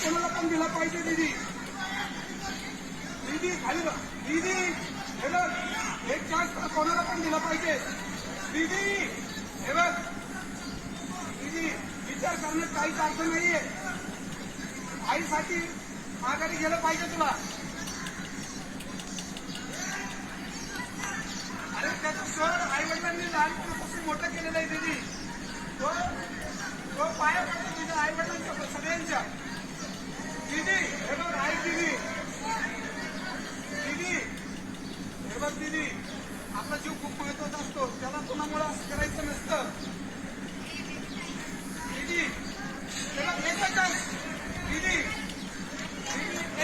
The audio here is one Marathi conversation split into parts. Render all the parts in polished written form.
कोणाला पण दिला पाहिजे दीदी. दीदी खाली दीदी हे बघ, एक चान्स कोणाला पण दिला पाहिजे दीदी. हे बघ दीदी, विचार करण्यात काहीच अर्थ नाहीये. आईसाठी माघारी गेलं पाहिजे तुला. अरे त्याचं सर आई वडिलांनी लहानपणापासून मोठं केलेलं आहे दीदी. तो पाया पडतो तुझ्या आई वडिलांच्या सगळ्यांच्या. दीदी हे बघ, आई दीदी दीदी हे बघ दीदी, आपला जीव खूप महत्वाचा असतो, त्याला कोणामुळे असं करायचं नसतं दीदी. हे बघ एकच चान्स दीदी,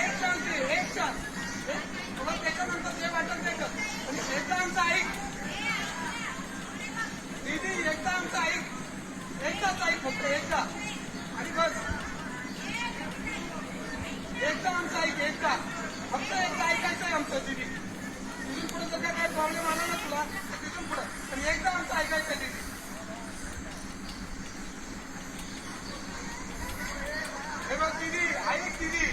एक चान्स आहे, एक चान्स. तुला त्याच्यानंतर जे वाटत ते कर, पण एकदा आमचं ऐक दीदी, एकदा आमचं ऐक, एकदाच ऐक, फक्त एकदा. आणि बस एकदा आमचं ऐक, एकदा, फक्त एकदा ऐकायचं आहे आमचं दीदी. तिथून पुढे जर काय प्रॉब्लेम आला ना तुला तर तिथून पुढे, पण एकदा आमचं ऐकायचं आहे दीदी. हे बघ दीदी, ऐक दीदी.